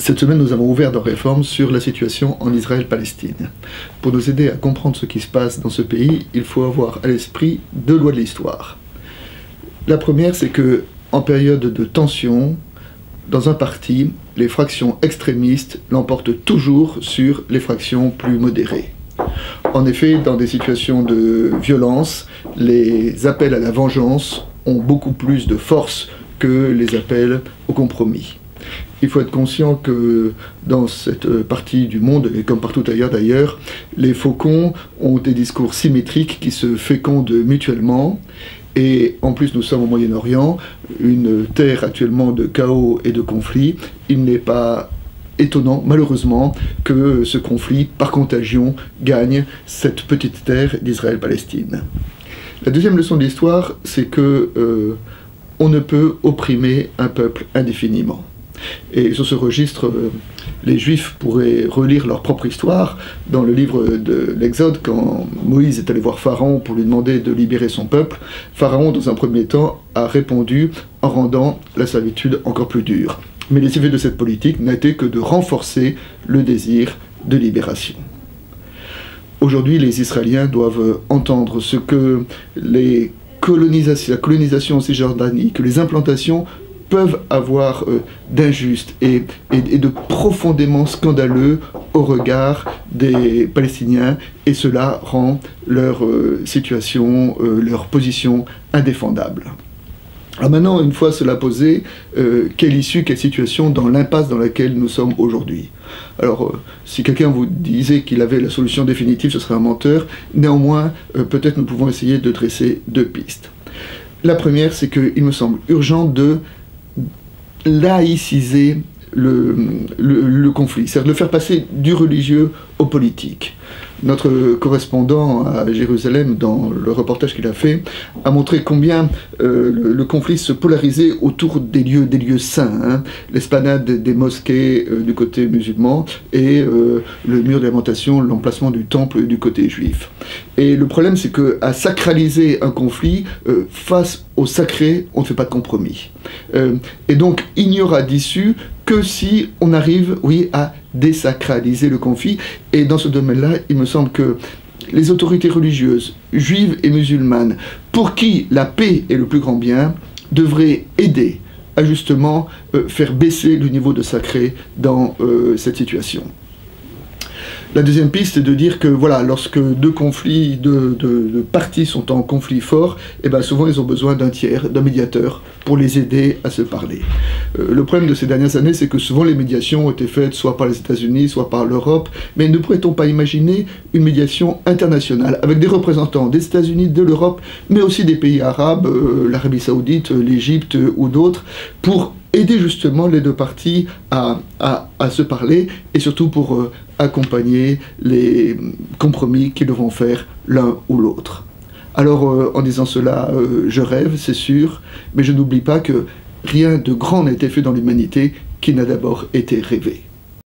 Cette semaine, nous avons ouvert nos réformes sur la situation en Israël-Palestine. Pour nous aider à comprendre ce qui se passe dans ce pays, il faut avoir à l'esprit deux lois de l'histoire. La première, c'est que, en période de tension, dans un parti, les fractions extrémistes l'emportent toujours sur les fractions plus modérées. En effet, dans des situations de violence, les appels à la vengeance ont beaucoup plus de force que les appels au compromis. Il faut être conscient que dans cette partie du monde, et comme partout ailleurs d'ailleurs, les faucons ont des discours symétriques qui se fécondent mutuellement. Et en plus, nous sommes au Moyen-Orient, une terre actuellement de chaos et de conflits. Il n'est pas étonnant, malheureusement, que ce conflit, par contagion, gagne cette petite terre d'Israël-Palestine. La deuxième leçon de l'histoire, c'est que on ne peut opprimer un peuple indéfiniment. Et sur ce registre, les Juifs pourraient relire leur propre histoire dans le livre de l'Exode, quand Moïse est allé voir Pharaon pour lui demander de libérer son peuple. Pharaon, dans un premier temps, a répondu en rendant la servitude encore plus dure. Mais les effets de cette politique n'a été que de renforcer le désir de libération. Aujourd'hui, les Israéliens doivent entendre ce que la colonisation en Cisjordanie, que les implantations peuvent avoir d'injuste et de profondément scandaleux au regard des Palestiniens, et cela rend leur situation, leur position indéfendable. Alors maintenant, une fois cela posé, quelle issue, quelle situation dans l'impasse dans laquelle nous sommes aujourd'hui? Alors, si quelqu'un vous disait qu'il avait la solution définitive, ce serait un menteur. Néanmoins, peut-être nous pouvons essayer de dresser deux pistes. La première, c'est qu'il me semble urgent de laïciser le conflit, c'est-à-dire de le faire passer du religieux au politique. Notre correspondant à Jérusalem, dans le reportage qu'il a fait, a montré combien le conflit se polarisait autour des lieux saints, hein, l'esplanade des mosquées du côté musulman et le mur de lamentation, l'emplacement du temple du côté juif. Et le problème, c'est qu'à sacraliser un conflit, face au sacré, on ne fait pas de compromis. Et donc, il n'y aura d'issue que si on arrive, oui, à désacraliser le conflit. Et dans ce domaine-là, il me semble que les autorités religieuses, juives et musulmanes, pour qui la paix est le plus grand bien, devraient aider à justement faire baisser le niveau de sacré dans cette situation. La deuxième piste, c'est de dire que voilà, lorsque deux conflits, deux parties sont en conflit fort, et bien souvent ils ont besoin d'un tiers, d'un médiateur, pour les aider à se parler. Le problème de ces dernières années, c'est que souvent les médiations ont été faites soit par les États-Unis, soit par l'Europe, mais ne pourrait-on pas imaginer une médiation internationale, avec des représentants des États-Unis, de l'Europe, mais aussi des pays arabes, l'Arabie Saoudite, l'Égypte ou d'autres, pour aider justement les deux parties à se parler, et surtout pour accompagner les compromis qu'ils devront faire l'un ou l'autre. Alors, en disant cela, je rêve, c'est sûr, mais je n'oublie pas que rien de grand n'a été fait dans l'humanité qui n'a d'abord été rêvé.